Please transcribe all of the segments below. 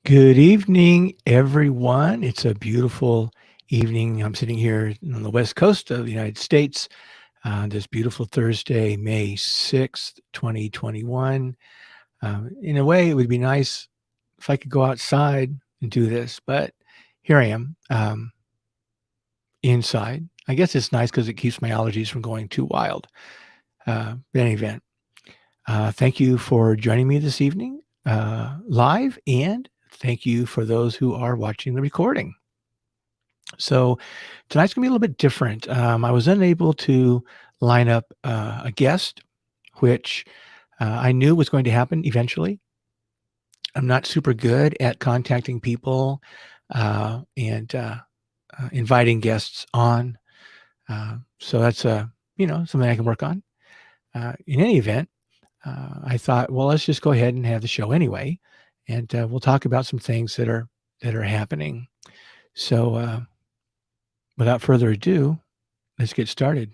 Good evening, everyone. It's a beautiful evening. I'm sitting here on the west coast of the United States this beautiful Thursday, May 6th, 2021. In a way, it would be nice if I could go outside and do this, but here I am inside. I guess it's nice because it keeps my allergies from going too wild. In any event, thank you for joining me this evening live, and thank you for those who are watching the recording. So tonight's gonna be a little bit different. I was unable to line up a guest, which I knew was going to happen eventually. I'm not super good at contacting people and inviting guests on. So that's something I can work on. In any event, I thought, well, let's just go ahead and have the show anyway, and we'll talk about some things that are happening. So without further ado, let's get started.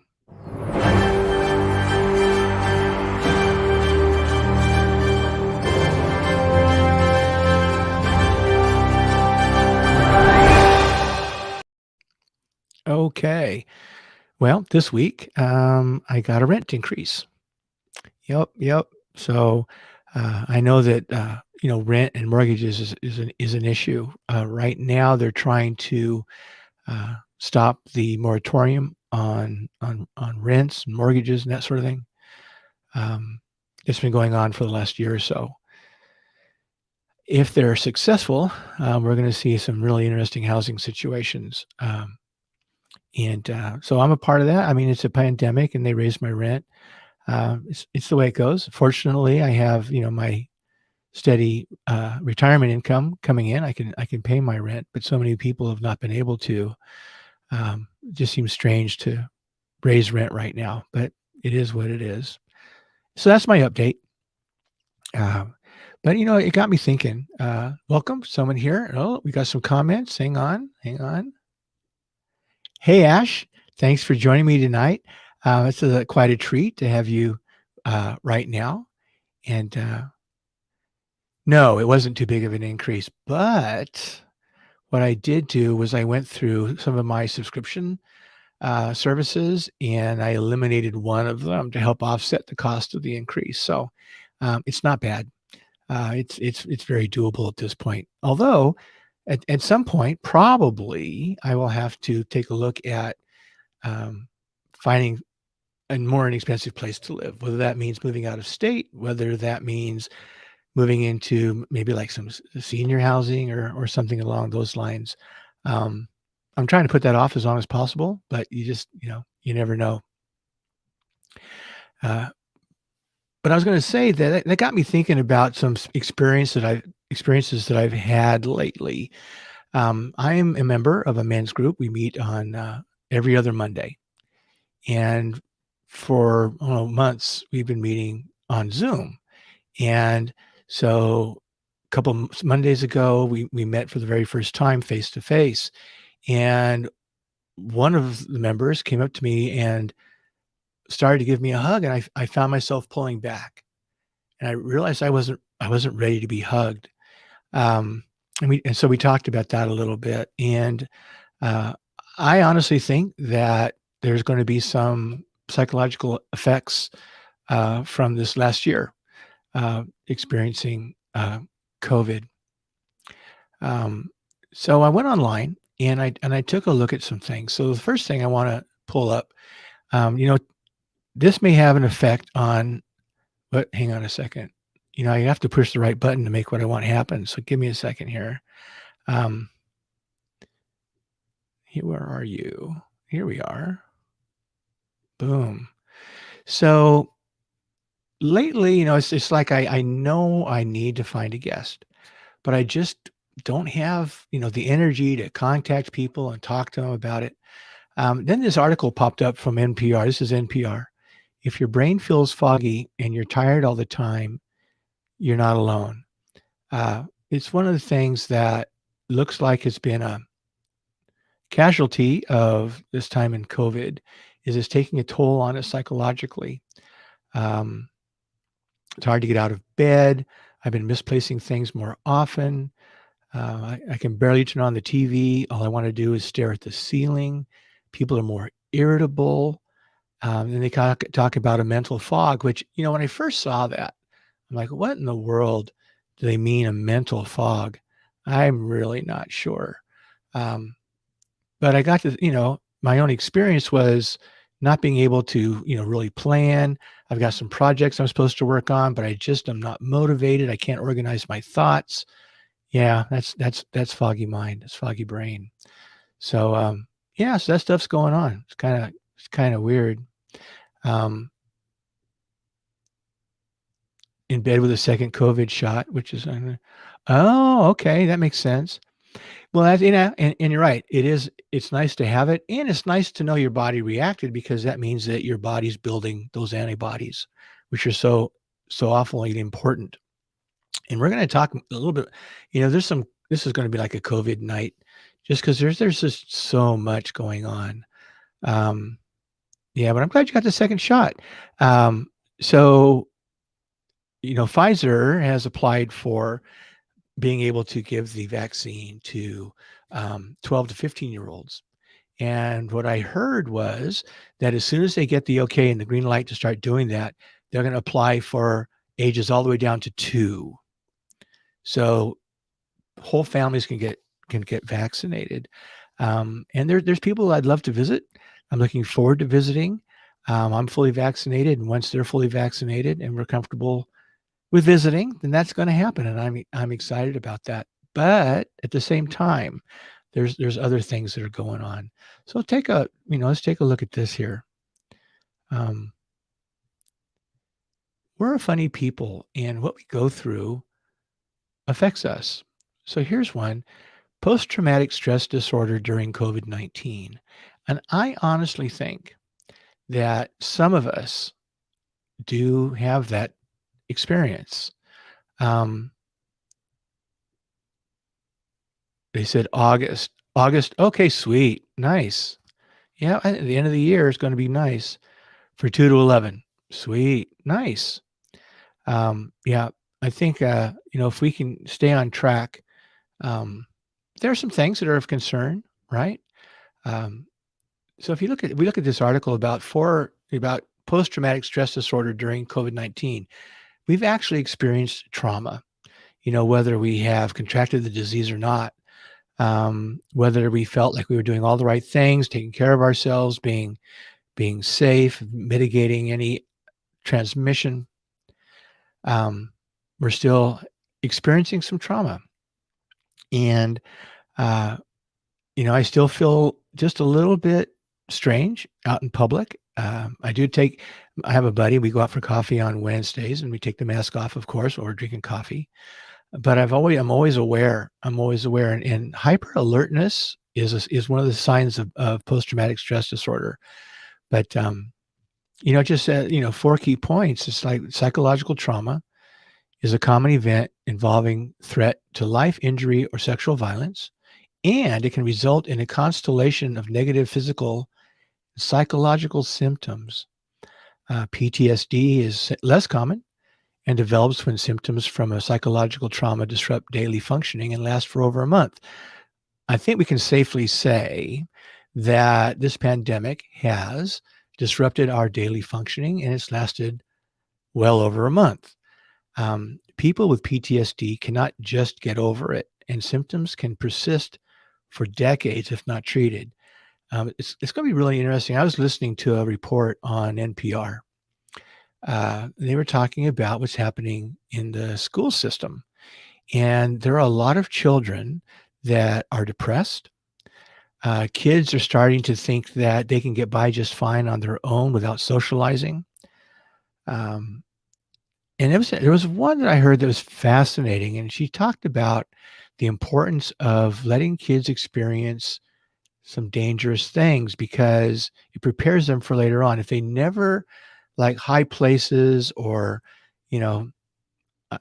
Okay. Well, this week, I got a rent increase. Yep. So, I know that, rent and mortgages is an issue. Right now, they're trying to, stop the moratorium on rents and mortgages and that sort of thing. Um, it's been going on for the last year or so. If they're successful, we're gonna see some really interesting housing situations. And so I'm a part of that. I mean, it's a pandemic and they raised my rent. It's the way it goes. Fortunately, I have, my steady retirement income coming in. I can pay my rent, but so many people have not been able to. It just seems strange to raise rent right now, but it is what it is. So that's my update. But it got me thinking. Welcome, someone here. Oh, we got some comments. Hang on. Hey, Ash, thanks for joining me tonight. It's quite a treat to have you right now. And no, it wasn't too big of an increase. But what I did do was I went through some of my subscription services and I eliminated one of them to help offset the cost of the increase. So it's not bad. It's very doable at this point. Although at some point, probably I will have to take a look at um, finding a more inexpensive place to live, whether that means moving out of state, whether that means moving into maybe like some senior housing or something along those lines. Um, I'm trying to put that off as long as possible, but you never know. Uh, but I was going to say that got me thinking about some experiences that I've had lately. I am a member of a men's group. We meet on every other Monday. And for months, we've been meeting on Zoom. And so a couple Mondays ago, we met for the very first time face to face. And one of the members came up to me and started to give me a hug. And I found myself pulling back. And I realized I wasn't ready to be hugged. And so we talked about that a little bit. And uh, I honestly think that there's going to be some psychological effects from this last year experiencing COVID. Um, so I went online and I took a look at some things. So the first thing I want to pull up, um, you know, this may have an effect on. But hang on a second. I have to push the right button to make what I want happen. So give me a second here. Um, where are you? Here we are. Boom. So lately, it's like I know I need to find a guest, but I just don't have, the energy to contact people and talk to them about it. Then this article popped up from NPR. This is NPR. If your brain feels foggy and you're tired all the time, you're not alone. It's one of the things that looks like it's been a casualty of this time in COVID is it's taking a toll on us psychologically. Um, it's hard to get out of bed. I've been misplacing things more often. I can barely turn on the TV. All I want to do is stare at the ceiling. People are more irritable. And they talk about a mental fog, which, when I first saw that, I'm like, what in the world do they mean a mental fog? I'm really not sure. Um, but I got to, my own experience was not being able to, really plan. I've got some projects I'm supposed to work on, but I just am not motivated. I can't organize my thoughts. Yeah, that's foggy mind. It's foggy brain. So yeah, so that stuff's going on. It's kind of weird. Um, in bed with a second COVID shot, which is, oh, okay, that makes sense. Well, and you're right. It's nice to have it, and it's nice to know your body reacted because that means that your body's building those antibodies, which are so awfully important. And we're going to talk a little bit. This is going to be like a COVID night, just because there's just so much going on. Um, yeah, but I'm glad you got the second shot. So Pfizer has applied for being able to give the vaccine to 12 to 15-year-olds. And what I heard was that as soon as they get the okay and the green light to start doing that, they're going to apply for ages all the way down to 2. So whole families can get vaccinated. And there's people I'd love to visit. I'm looking forward to visiting. I'm fully vaccinated, and once they're fully vaccinated and we're comfortable with visiting, then that's going to happen, and I'm excited about that. But at the same time, there's other things that are going on. So let's take a look at this here. Um, we're a funny people, and what we go through affects us. So here's one: post-traumatic stress disorder during COVID-19. And I honestly think that some of us do have that experience. Um, They said August. August. Okay, sweet. Nice. Yeah, at the end of the year is going to be nice for 2 to 11. Sweet. Nice. Yeah, I think if we can stay on track, um, there are some things that are of concern, right? Um, so if we look at this article about post-traumatic stress disorder during COVID-19, we've actually experienced trauma, whether we have contracted the disease or not. Whether we felt like we were doing all the right things, taking care of ourselves, being safe, mitigating any transmission, um, we're still experiencing some trauma. And I still feel just a little bit strange out in public. I have a buddy. We go out for coffee on Wednesdays, and we take the mask off, of course, while we're drinking coffee. But I'm always aware. I'm always aware, and hyper alertness is one of the signs of post traumatic stress disorder. But just 4 key points. It's like psychological trauma is a common event involving threat to life, injury, or sexual violence, and it can result in a constellation of negative physical and psychological symptoms. PTSD is less common and develops when symptoms from a psychological trauma disrupt daily functioning and last for over a month. I think we can safely say that this pandemic has disrupted our daily functioning, and it's lasted well over a month. People with PTSD cannot just get over it, and symptoms can persist for decades if not treated. It's going to be really interesting. I was listening to a report on NPR. They were talking about what's happening in the school system. And there are a lot of children that are depressed. Kids are starting to think that they can get by just fine on their own without socializing. Um, and there was one that I heard that was fascinating, and she talked about the importance of letting kids experience some dangerous things because it prepares them for later on. If they never like high places or, you know,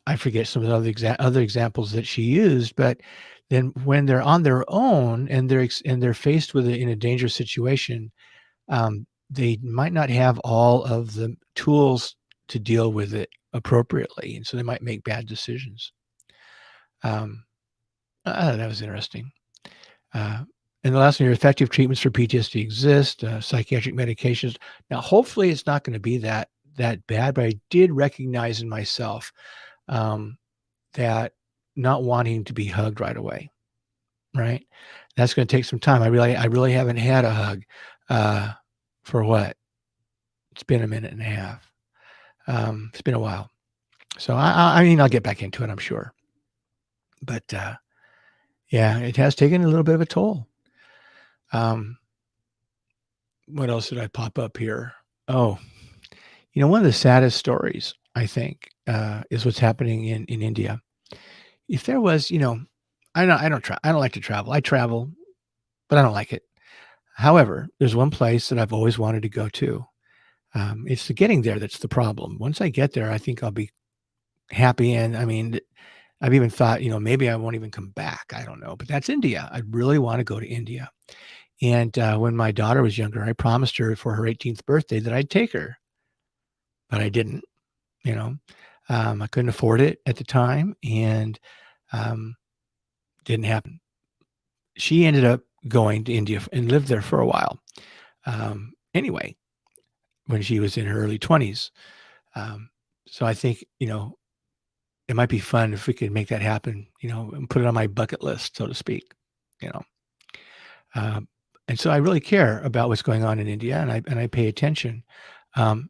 I forget some of the other examples that she used, but then when they're on their own and they're faced with it in a dangerous situation, they might not have all of the tools to deal with it appropriately, and so they might make bad decisions. Um, That was interesting. Uh, and the last one here, effective treatments for PTSD exist, psychiatric medications. Now, hopefully, it's not going to be that bad, but I did recognize in myself um, that not wanting to be hugged right away. Right, that's going to take some time. I really haven't had a hug uh, for what? It's been a minute and a half. It's been a while, so I mean, I'll get back into it, I'm sure. But yeah, it has taken a little bit of a toll. Um, what else did I pop up here? Oh, one of the saddest stories, I think, is what's happening in India. If there was, I don't like to travel. I travel, but I don't like it. However, there's one place that I've always wanted to go to. It's the getting there that's the problem. Once I get there, I think I'll be happy. And I mean, I've even thought, maybe I won't even come back. I don't know, but that's India. I really want to go to India. And when my daughter was younger, I promised her for her 18th birthday that I'd take her, but I didn't. You know, I couldn't afford it at the time, and um, didn't happen. She ended up going to India and lived there for a while. Anyway, when she was in her early 20s. Um, so I think, it might be fun if we could make that happen, and put it on my bucket list, so to speak, you know. Um, and so I really care about what's going on in India, and I pay attention. Um,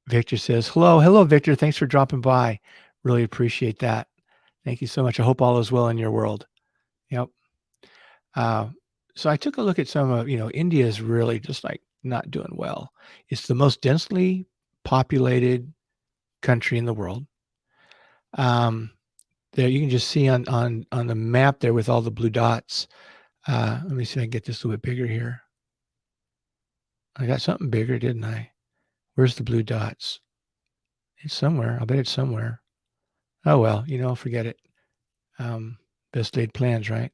Victor says, hello, Victor. Thanks for dropping by. Really appreciate that. Thank you so much. I hope all is well in your world. Yep. Uh, so I took a look at some of, India is really just like not doing well. It's the most densely populated country in the world. There you can just see on the map there with all the blue dots. Let me see if I can get this a little bit bigger here. I got something bigger, didn't I? Where's the blue dots? It's somewhere. I'll bet it's somewhere. Oh well, forget it. Best laid plans, right?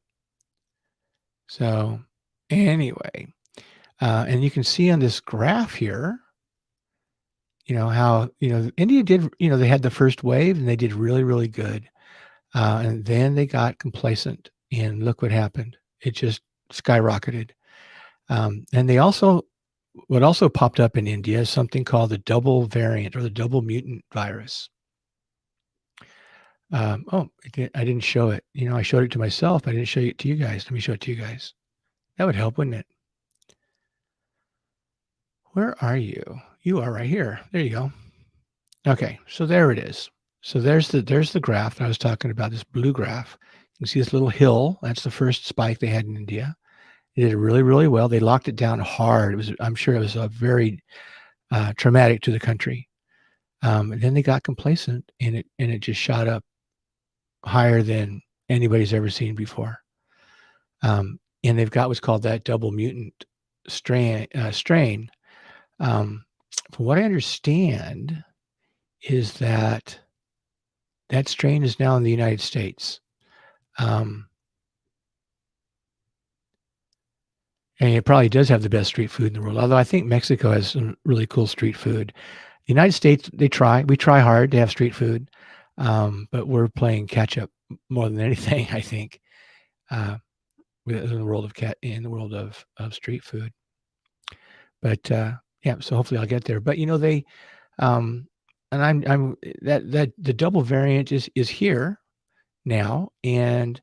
So anyway, and you can see on this graph here, how India did. They had the first wave and they did really, really good. And then they got complacent, and look what happened. It just skyrocketed. And what also popped up in India is something called the double variant or the double mutant virus. I didn't show it. I showed it to myself. But I didn't show it to you guys. Let me show it to you guys. That would help, wouldn't it? Where are you? You are right here. There you go. Okay, so there it is. So there's the graph that I was talking about, this blue graph. You can see this little hill. That's the first spike they had in India. They did really, really well. They locked it down hard. I'm sure it was a very traumatic to the country. And then they got complacent, and it just shot up higher than anybody's ever seen before. And they've got what's called that double mutant strain. From what I understand, is that strain is now in the United States. And it probably does have the best street food in the world. Although I think Mexico has some really cool street food. The United States, we try hard to have street food, but we're playing catch up more than anything, I think, in the world of street food. But yeah, so hopefully I'll get there. But they, and I'm that the double variant is here now, and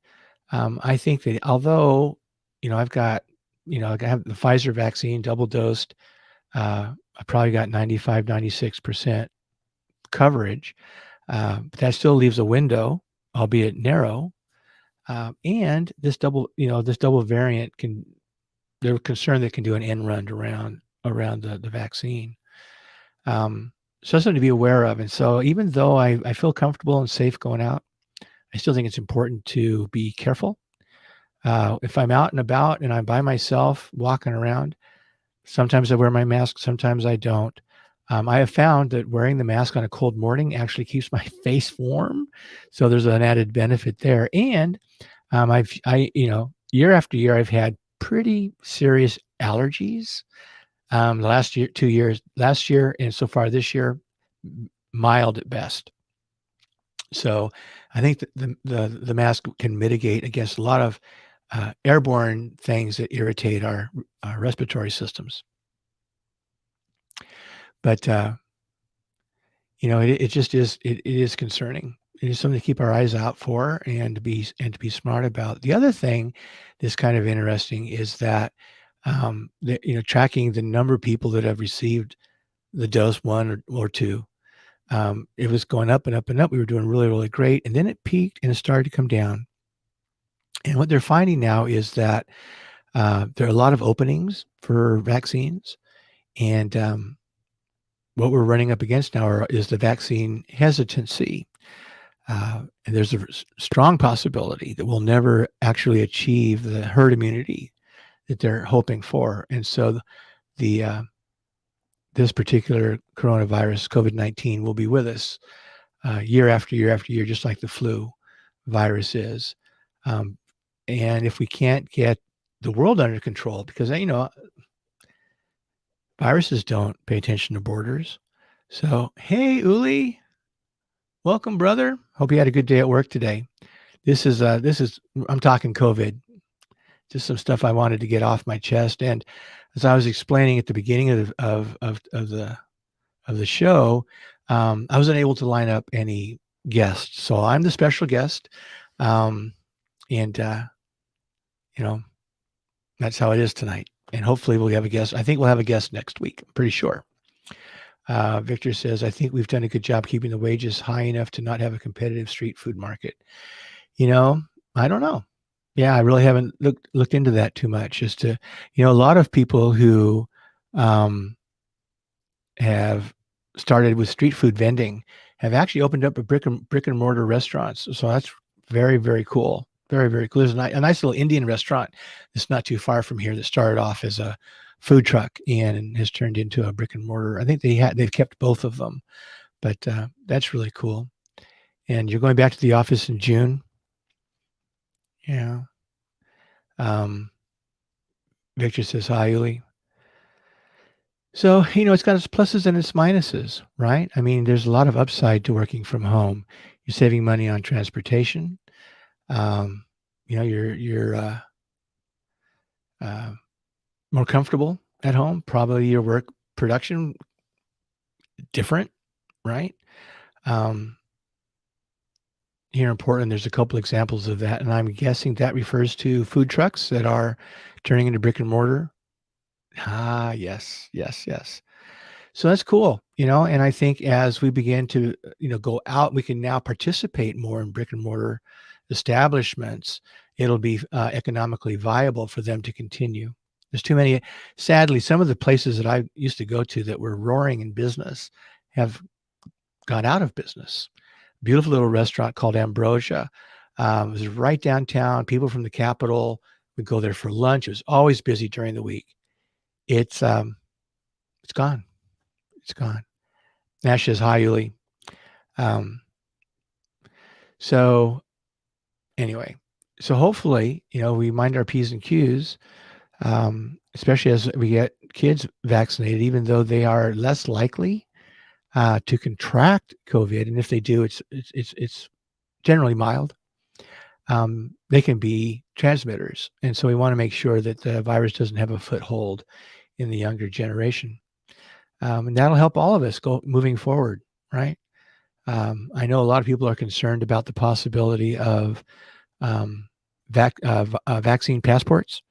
I think that although I've got I have the Pfizer vaccine double dosed, I probably got 96% coverage, but that still leaves a window, albeit narrow. And this double variant they're concerned that it can do an end run around the vaccine. So something to be aware of. And so even though I feel comfortable and safe going out, I still think it's important to be careful. If I'm out and about and I'm by myself walking around, sometimes I wear my mask, sometimes I don't. I have found that wearing the mask on a cold morning actually keeps my face warm. So there's an added benefit there. And year after year, I've had pretty serious allergies. Last year, 2 years, last year, and so far this year, mild at best. So I think that the mask can mitigate against a lot of airborne things that irritate our respiratory systems. But it just is it is concerning. It is something to keep our eyes out for and to be smart about. The other thing that's kind of interesting is that tracking the number of people that have received the dose 1 or 2. It was going up and up and up. We were doing really, really great, and then it peaked and it started to come down. And what they're finding now is that there are a lot of openings for vaccines, and what we're running up against now is the vaccine hesitancy. And there's a strong possibility that we'll never actually achieve the herd immunity that they're hoping for. And so the this particular coronavirus, COVID-19, will be with us year after year after year, just like the flu virus is. And if we can't get the world under control, because viruses don't pay attention to borders. So, hey, Uli, welcome, brother. Hope you had a good day at work today. This is I'm talking COVID, just some stuff I wanted to get off my chest. And as I was explaining at the beginning of the show, I wasn't able to line up any guests, so I'm the special guest, and that's how it is tonight. And hopefully we'll have a guest. I think we'll have a guest next week. I'm pretty sure. Victor says, I think we've done a good job keeping the wages high enough to not have a competitive street food market. I don't know. Yeah, I really haven't looked into that too much. Just to, a lot of people who have started with street food vending have actually opened up a brick and mortar restaurants. So that's very, very cool. Very, very cool. There's a nice little Indian restaurant that's not too far from here that started off as a food truck and has turned into a brick and mortar. I think they've kept both of them, but that's really cool. And you're going back to the office in June. Yeah. Victor says, hi, Uli. So, it's got its pluses and its minuses, right? I mean, there's a lot of upside to working from home. You're saving money on transportation. You're more comfortable at home. Probably your work production different, right? Here in Portland, there's a couple examples of that, and I'm guessing that refers to food trucks that are turning into brick and mortar. Yes, yes, yes. So that's cool, and I think as we begin to, go out, we can now participate more in brick and mortar establishments. It'll be economically viable for them to continue. There's too many. Sadly, some of the places that I used to go to that were roaring in business have gone out of business. Beautiful little restaurant called Ambrosia. It was right downtown. People from the Capitol would go there for lunch. It was always busy during the week. It's gone. It's gone. Nash says, hi, Uli. So anyway, so hopefully, we mind our P's and Q's, especially as we get kids vaccinated, even though they are less likely to contract COVID. And if they do, it's generally mild. They can be transmitters. And so we want to make sure that the virus doesn't have a foothold in the younger generation. And that'll help all of us moving forward, right? I know a lot of people are concerned about the possibility of vaccine passports,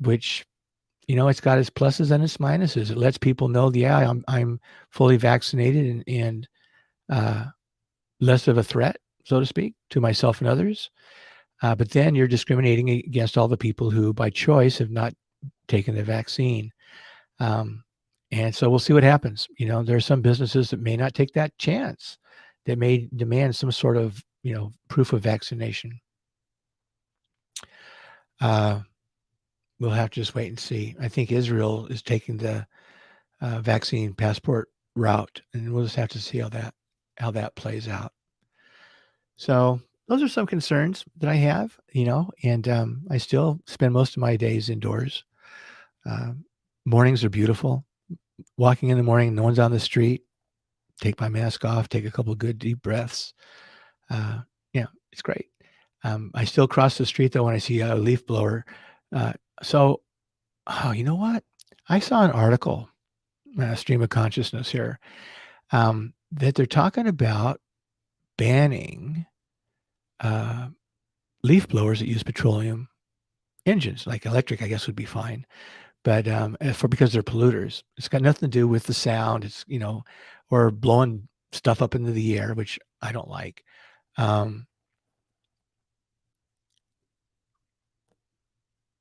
which, it's got its pluses and its minuses. It lets people know, yeah, I'm fully vaccinated and less of a threat, so to speak, to myself and others. But then you're discriminating against all the people who, by choice, have not taken the vaccine. And so we'll see what happens. There are some businesses that may not take that chance, that may demand some sort of, proof of vaccination. We'll have to just wait and see. I think Israel is taking the vaccine passport route, and we'll just have to see how that plays out. So those are some concerns that I have, and I still spend most of my days indoors. Mornings are beautiful. Walking in the morning, no one's on the street. Take my mask off, take a couple of good deep breaths. Uh, yeah, it's great. I still cross the street though when I see a leaf blower. Uh, so, oh, you know what? I saw an article, stream of consciousness here, that they're talking about banning uh, leaf blowers that use petroleum engines, like electric, I guess would be fine. But for because they're polluters, it's got nothing to do with the sound. It's or blowing stuff up into the air, which I don't like. Um,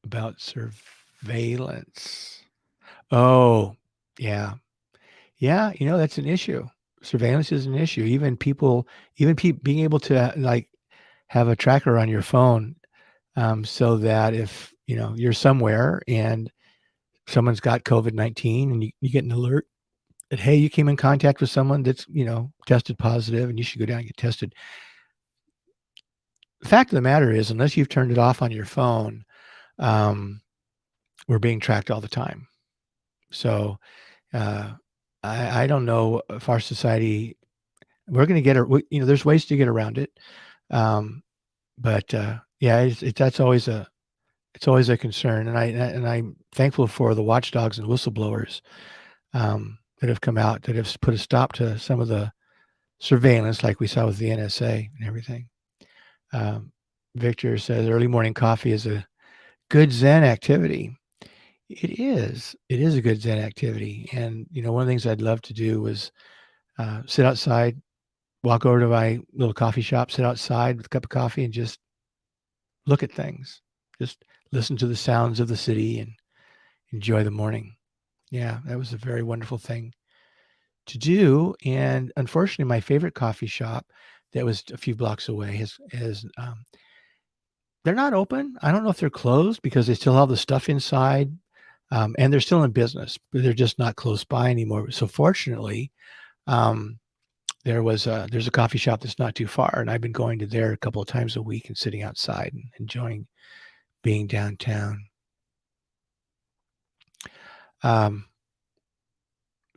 about surveillance. Oh, yeah. Yeah, that's an issue. Surveillance is an issue. Even being able to, like, have a tracker on your phone, so that if, you're somewhere and someone's got COVID-19 and you get an alert that, "Hey, you came in contact with someone that's, tested positive and you should go down and get tested." The fact of the matter is, unless you've turned it off on your phone, um, we're being tracked all the time. So, uh, I don't know if our society we're gonna get there's ways to get around it. Um, but, yeah, it's always a concern, and I'm thankful for the watchdogs and whistleblowers, that have come out that have put a stop to some of the surveillance like we saw with the NSA and everything. Um, Victor says, "Early morning coffee is a good Zen activity." It is. It is a good Zen activity, and, one of the things I'd love to do was, sit outside, walk over to my little coffee shop, sit outside with a cup of coffee, and just look at things. Just listen to the sounds of the city and enjoy the morning. Yeah, that was a very wonderful thing to do, and unfortunately, my favorite coffee shop that was a few blocks away has they're not open. I don't know if they're closed because they still have the stuff inside, and they're still in business, but they're just not close by anymore. So fortunately, um, there's a coffee shop that's not too far, and I've been going to there a couple of times a week and sitting outside and enjoying being downtown. Um,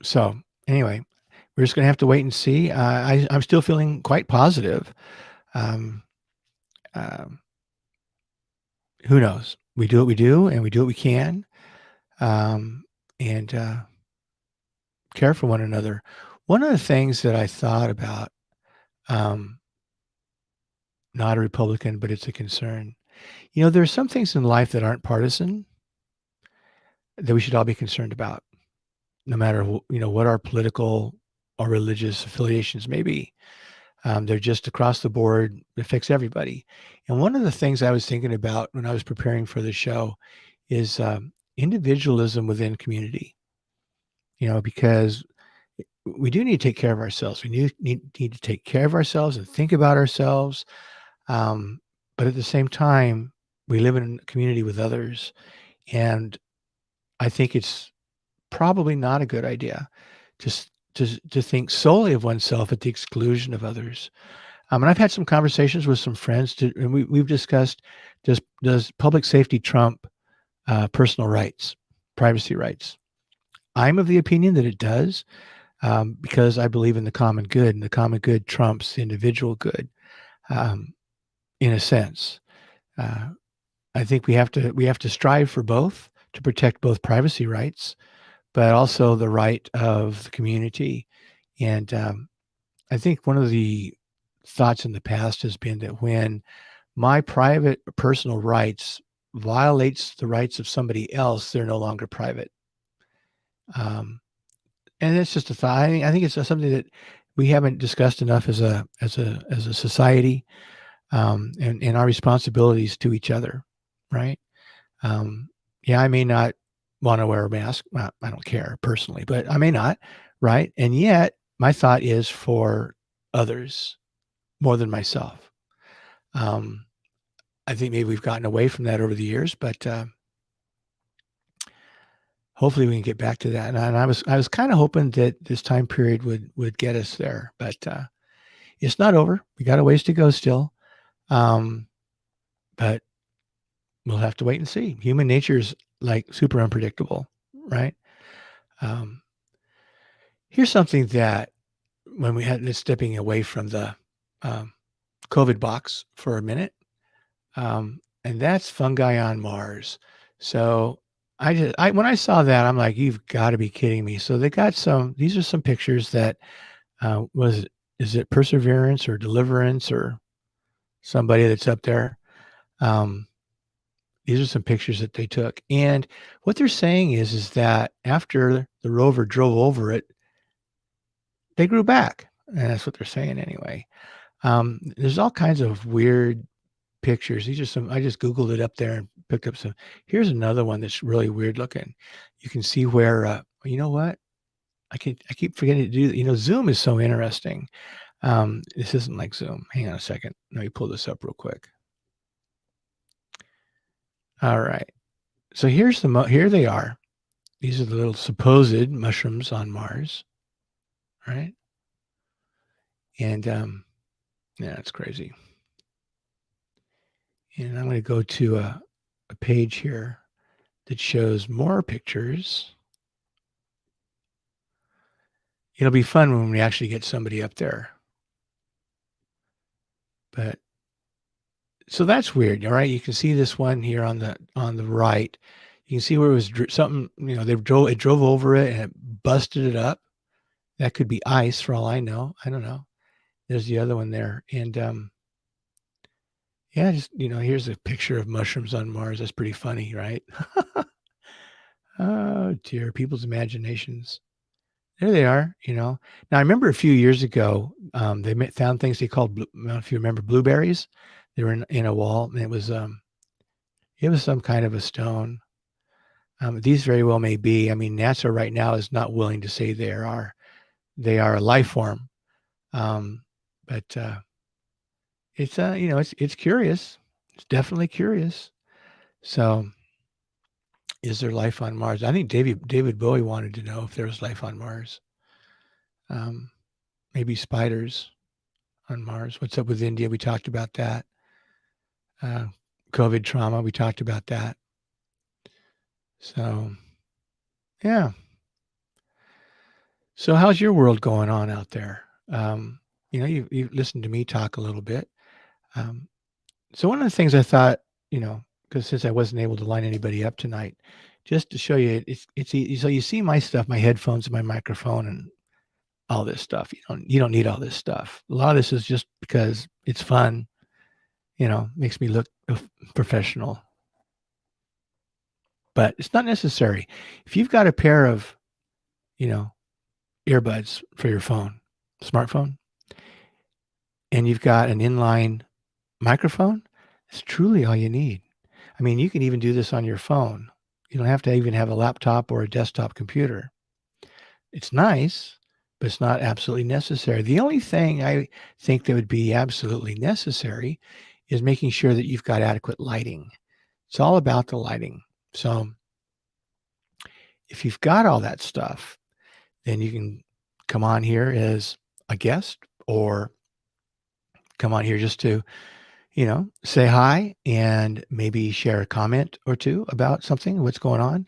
so anyway, we're just gonna have to wait and see. I'm still feeling quite positive. Um, um, who knows? We do what we do, and we do what we can, um, and care for one another. One of the things that I thought about, um, not a Republican, but it's a concern. There are some things in life that aren't partisan that we should all be concerned about, no matter what our political or religious affiliations may be. They're just across the board. It affects everybody. And one of the things I was thinking about when I was preparing for the show is individualism within community. Because we do need to take care of ourselves. We need to take care of ourselves and think about ourselves. Um, but at the same time, we live in a community with others, and I think it's probably not a good idea to think solely of oneself at the exclusion of others. And I've had some conversations with some friends, and we've discussed, does public safety trump personal rights, privacy rights? I'm of the opinion that it does, because I believe in the common good, and the common good trumps the individual good, um, in a sense. Uh, I think we have to strive for both to protect both privacy rights, but also the right of the community. And I think one of the thoughts in the past has been that when my private personal rights violates the rights of somebody else, they're no longer private. Um, and it's just a thought. I think it's something that we haven't discussed enough as a society, and our responsibilities to each other, right? Um, yeah, I may not want to wear a mask. Well, I don't care personally, but I may not, right? And yet, my thought is for others more than myself. Um, I think maybe we've gotten away from that over the years, but hopefully we can get back to that. And I was kind of hoping that this time period would get us there, but it's not over. We got a ways to go still, um, but we'll have to wait and see. Human nature is like super unpredictable, right? Um, Here's something that when we had this stepping away from the um, COVID box for a minute, and that's fungi on Mars. So when I saw that, I'm like, you've got to be kidding me. So they got some. These are some pictures that was is it Perseverance or Deliverance or somebody that's up there. Um, these are some pictures that they took, and what they're saying is that after the rover drove over it, they grew back, and that's what they're saying anyway. There's all kinds of weird pictures. These are some I just Googled it up there and picked up some. Here's another one that's really weird looking. You can see where, you know what? I keep forgetting to do, Zoom is so interesting. This isn't like Zoom. Hang on a second. Let me pull this up real quick. All right. So here they are. These are the little supposed mushrooms on Mars, right? And yeah, it's crazy. And I'm going to go to a page here that shows more pictures. It'll be fun when we actually get somebody up there. But so that's weird, all right? You can see this one here on the right. You can see where it was something, it drove over it and it busted it up. That could be ice for all I know. I don't know. There's the other one there. And yeah, just here's a picture of mushrooms on Mars. That's pretty funny, right? Oh dear, people's imaginations. There they are. Now I remember a few years ago, they found things they called, I don't know if you remember, blueberries. They were in a wall, and it was some kind of a stone. These very well may be. I mean, NASA right now is not willing to say they are a life form, but it's it's curious. It's definitely curious. So, is there life on Mars? I think David Bowie wanted to know if there was life on Mars. Um, Maybe spiders on Mars. What's up with India? We talked about that. Uh, COVID trauma. We talked about that. So, yeah. So, how's your world going on out there? You've listened to me talk a little bit. Um, so, one of the things I thought, because since I wasn't able to line anybody up tonight, just to show you, it's easy. So you see my stuff, my headphones, and my microphone, and all this stuff. You don't need all this stuff. A lot of this is just because it's fun. Makes me look professional, but it's not necessary. If you've got a pair of, you know, earbuds for your smartphone, and you've got an inline microphone, it's truly all you need. I mean, you can even do this on your phone. You don't have to even have a laptop or a desktop computer. It's nice, but it's not absolutely necessary. The only thing I think that would be absolutely necessary is making sure that you've got adequate lighting. It's all about the lighting. So if you've got all that stuff, then you can come on here as a guest or come on here just to, say hi and maybe share a comment or two about something, what's going on.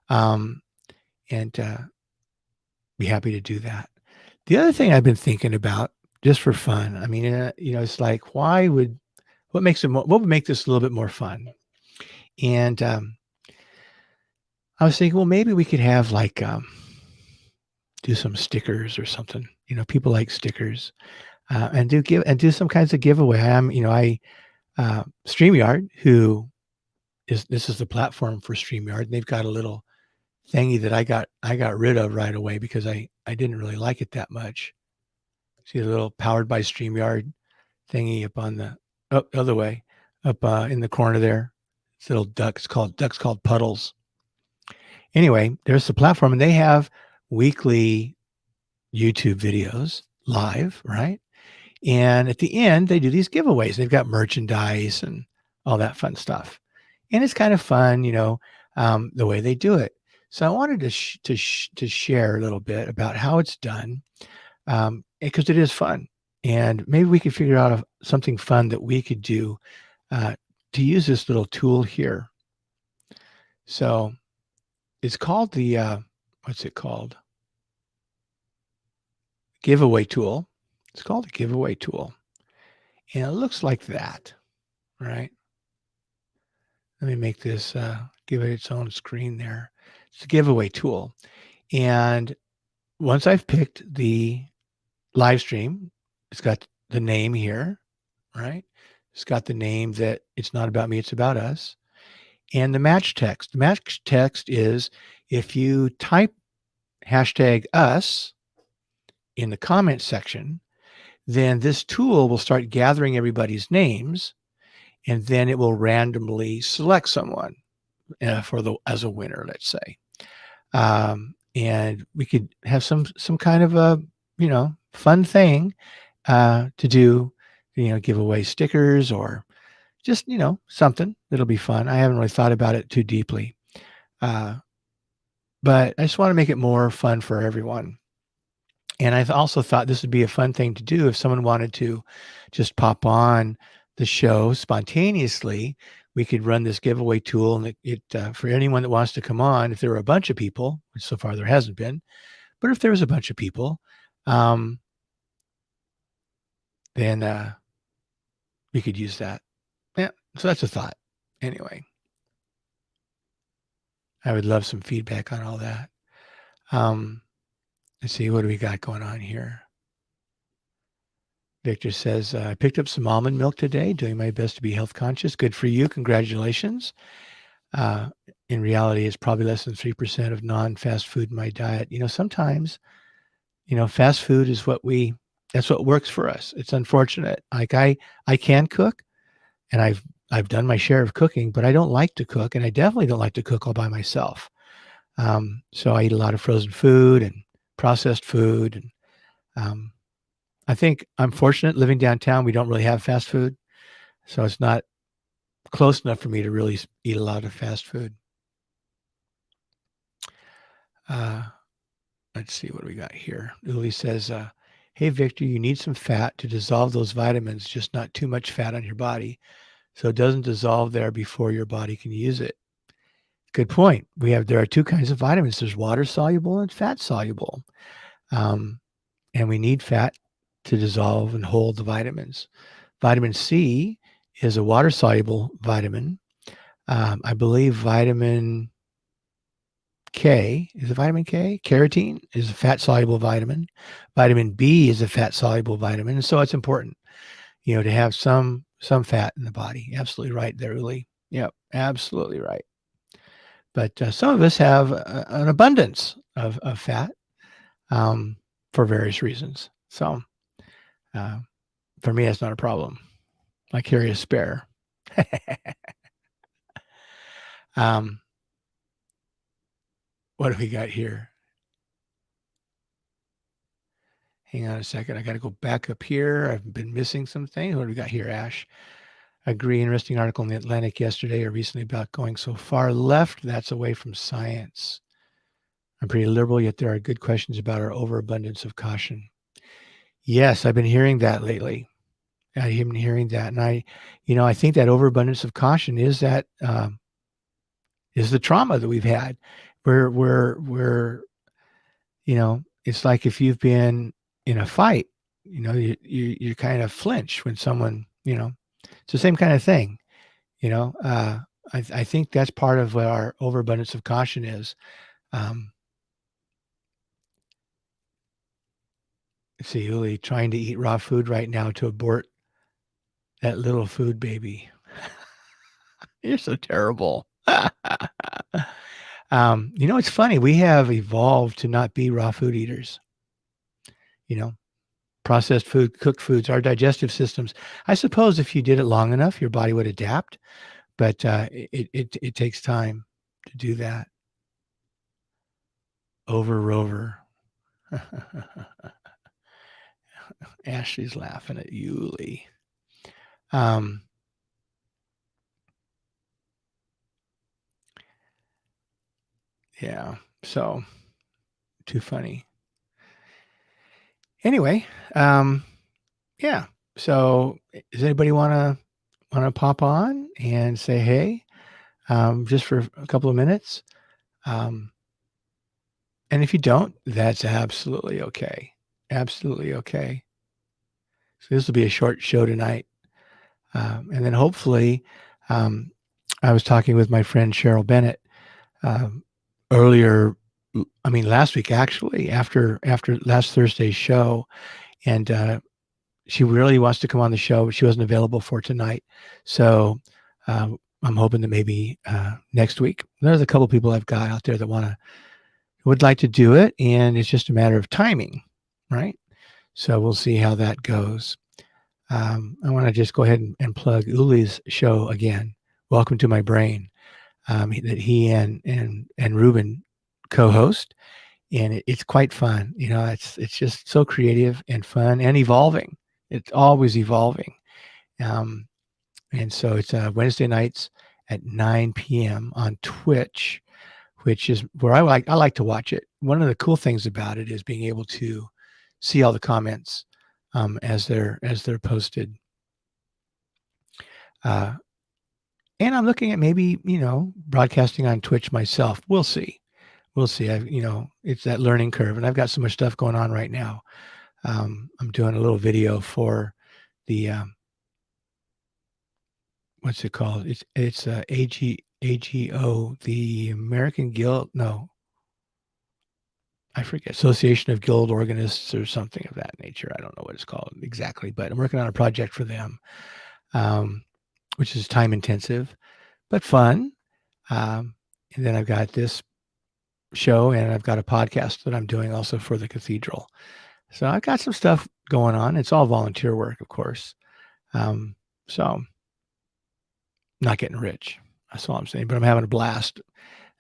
Um, and be happy to do that. The other thing I've been thinking about just for fun, I mean, it's like, what would make this a little bit more fun? And I was thinking, well, maybe we could have like, do some stickers or something. People like stickers, and do some kinds of giveaway. StreamYard, this is the platform for StreamYard, and they've got a little thingy that I got rid of right away because I didn't really like it that much. See the little powered by StreamYard thingy up on the other way, up in the corner there. It's little ducks called puddles. Anyway, there's the platform, and they have weekly YouTube videos live, right? And at the end, they do these giveaways. They've got merchandise and all that fun stuff, and it's kind of fun, the way they do it. So I wanted to share a little bit about how it's done, because it is fun, and maybe we could figure out something fun that we could do to use this little tool here. So it's called what's it called? Giveaway tool. It's called a giveaway tool. And it looks like that, right? Let me make this, give it its own screen there. It's a giveaway tool. And once I've picked the live stream, it's got the name here, right? It's got the name that it's not about me, it's about us. And the match text. The match text is if you type hashtag us in the comment section, then this tool will start gathering everybody's names, and then it will randomly select someone for the as a winner, let's say. And we could have some kind of a fun thing to do, give away stickers or just something that'll be fun. I haven't really thought about it too deeply, uh, but I just want to make it more fun for everyone. And I also thought this would be a fun thing to do if someone wanted to just pop on the show spontaneously. We could run this giveaway tool, and for anyone that wants to come on, if there were a bunch of people, which so far there hasn't been, but if there was a bunch of people, um, then we could use that. Yeah, so that's a thought. Anyway, I would love some feedback on all that. Let's see, what do we got going on here? Victor says, I picked up some almond milk today, doing my best to be health conscious. Good for you. Congratulations. Uh, in reality, it's probably less than 3% of non-fast food in my diet. Sometimes, fast food is that's what works for us. It's unfortunate. Like I can cook, and I've done my share of cooking, but I don't like to cook, and I definitely don't like to cook all by myself. So I eat a lot of frozen food and processed food. And I think I'm fortunate living downtown. We don't really have fast food. So it's not close enough for me to really eat a lot of fast food. Let's see what we got here. Uli says, hey, Victor, you need some fat to dissolve those vitamins, just not too much fat on your body, so it doesn't dissolve there before your body can use it. Good point. There are two kinds of vitamins. There's water soluble and fat soluble. And we need fat to dissolve and hold the vitamins. Vitamin C is a water soluble vitamin. I believe vitamin K is a vitamin K. Carotene is a fat soluble vitamin. Vitamin B is a fat soluble vitamin. And so it's important, to have some fat in the body. Absolutely right there, Uli. Yep, absolutely right. But some of us have an abundance of fat for various reasons. So for me, that's not a problem. I carry a spare. What do we got here? Hang on a second. I got to go back up here. I've been missing some things. What do we got here, Ash? Agree. Interesting article in the Atlantic yesterday or recently about going so far left. That's away from science. I'm pretty liberal, yet there are good questions about our overabundance of caution. Yes, I've been hearing that lately. I've been hearing that. And I think that overabundance of caution is is the trauma that we've had. We're it's like if you've been in a fight, you kind of flinch when someone, it's the same kind of thing, I think that's part of what our overabundance of caution is. Let's see, Uli trying to eat raw food right now to abort that little food baby. You're so terrible. It's funny. We have evolved to not be raw food eaters. Processed food, cooked foods, our digestive systems. I suppose if you did it long enough, your body would adapt, but it takes time to do that. Over Rover. Ashley's laughing at you, Lee. Yeah, so too funny. Anyway, yeah. So does anybody want to pop on and say hey, just for a couple of minutes? And if you don't, that's absolutely okay. Absolutely okay. So this will be a short show tonight. And then hopefully, um, I was talking with my friend Cheryl Bennett um, earlier. I mean, last week actually, after last Thursday's show, and she really wants to come on the show, but she wasn't available for tonight. So I'm hoping that maybe next week. There's a couple people I've got out there that would like to do it, and it's just a matter of timing, right? So we'll see how that goes. I want to just go ahead and plug Uli's show again. Welcome to My Brain, that he and Ruben co-host, and it's quite fun. You know, it's just so creative and fun and evolving. It's always evolving. Um, and so it's Wednesday nights at 9 p.m. on Twitch, which is where I like to watch it. One of the cool things about it is being able to see all the comments as they're posted. Uh, and I'm looking at maybe broadcasting on Twitch myself. We'll see. We'll see. It's that learning curve, and I've got so much stuff going on right now. I'm doing a little video for the what's it called? It's AGO, the American Guild. No, I forget. Association of Guild Organists or something of that nature. I don't know what it's called exactly, but I'm working on a project for them, which is time intensive but fun. And then I've got this show, and I've got a podcast that I'm doing also for the cathedral. So I've got some stuff going on. It's all volunteer work, of course. So not getting rich. That's all I'm saying, but I'm having a blast.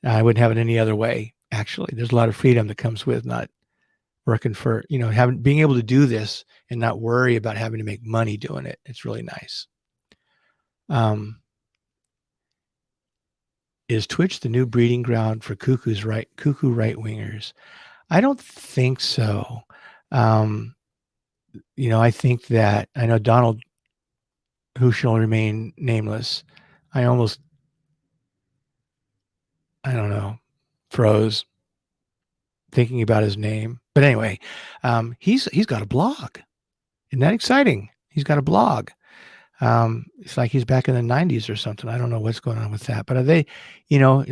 I wouldn't have it any other way. Actually, there's a lot of freedom that comes with not working for, being able to do this and not worry about having to make money doing it. It's really nice. Is Twitch the new breeding ground for cuckoo right wingers? I don't think so. I think that I know Donald, who shall remain nameless. I don't know, froze thinking about his name. But anyway, he's got a blog. Isn't that exciting? He's got a blog. It's like he's back in the 90s or something. I don't know what's going on with that. But are they,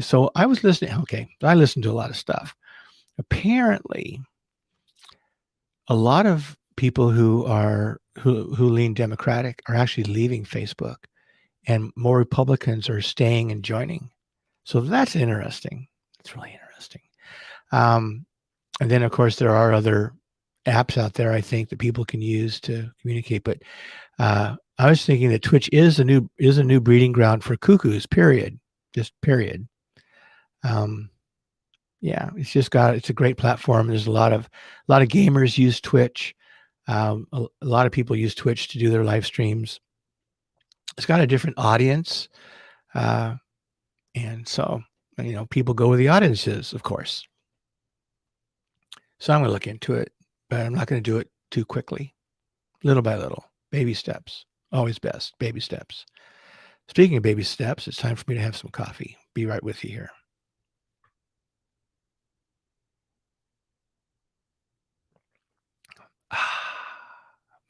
so I was listening. Okay, I listened to a lot of stuff. Apparently, a lot of people who lean Democratic are actually leaving Facebook, and more Republicans are staying and joining. So that's interesting. It's really interesting. And then, of course, there are other apps out there, I think, that people can use to communicate. But I was thinking that Twitch is a new breeding ground for cuckoos. Period. Just period. Yeah, it's a great platform. There's a lot of gamers use Twitch. A lot of people use Twitch to do their live streams. It's got a different audience, and so people go where the audience is, of course. So I'm going to look into it, but I'm not going to do it too quickly. Little by little, baby steps. Always best, baby steps. Speaking of baby steps, it's time for me to have some coffee. Be right with you here.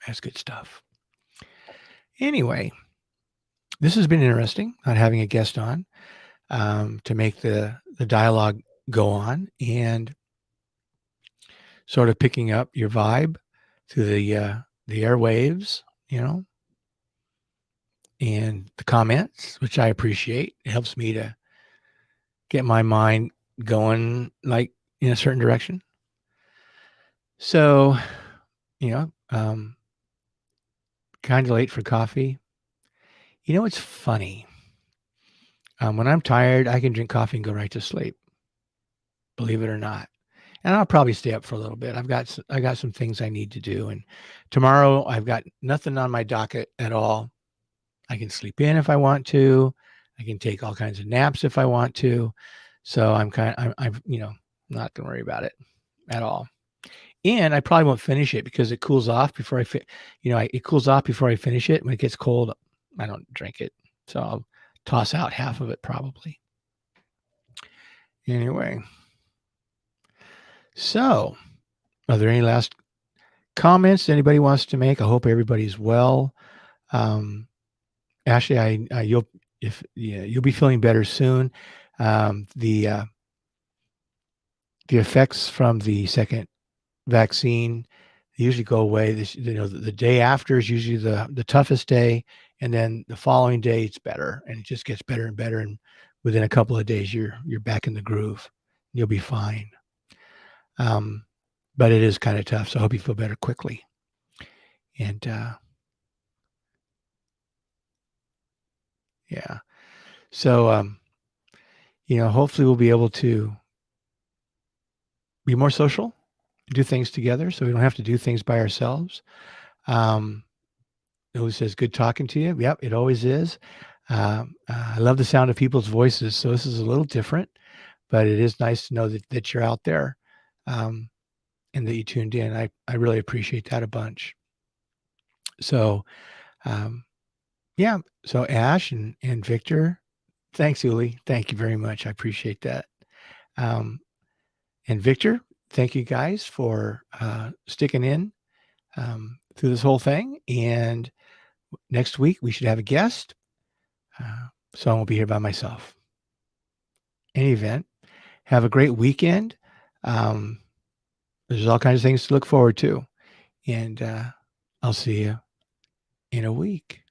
That's good stuff. Anyway, this has been interesting, not having a guest on, to make the dialogue go on, and sort of picking up your vibe through the airwaves, and the comments, which I appreciate. It helps me to get my mind going like in a certain direction. So, kind of late for coffee. It's funny. When I'm tired, I can drink coffee and go right to sleep. Believe it or not. And I'll probably stay up for a little bit. I got some things I need to do, and tomorrow I've got nothing on my docket at all. I can sleep in if I want to. I can take all kinds of naps if I want to. So I'm not going to worry about it at all. And I probably won't finish it because it cools off before it cools off before I finish it. When it gets cold, I don't drink it. So I'll toss out half of it probably. Anyway. So, are there any last comments anybody wants to make? I hope everybody's well. Ashley, you'll if yeah, you'll be feeling better soon. Um, the uh, the effects from the second vaccine usually go away. The day after is usually the toughest day, and then the following day it's better, and it just gets better and better. And within a couple of days, you're back in the groove. You'll be fine. Um, but it is kind of tough, so I hope you feel better quickly. And yeah, so hopefully we'll be able to be more social, do things together, so we don't have to do things by ourselves. Um, Who says, "Good talking to you." Yep, it always is. I love the sound of people's voices, so this is a little different, but it is nice to know that you're out there, um, and that you tuned in. I really appreciate that a bunch. So, um, yeah, so Ash and Victor, thanks, Uli. Thank you very much. I appreciate that. Um, and Victor, thank you guys for sticking in through this whole thing. And next week we should have a guest. So I won't be here by myself. Any event, have a great weekend. Um, there's all kinds of things to look forward to. And I'll see you in a week.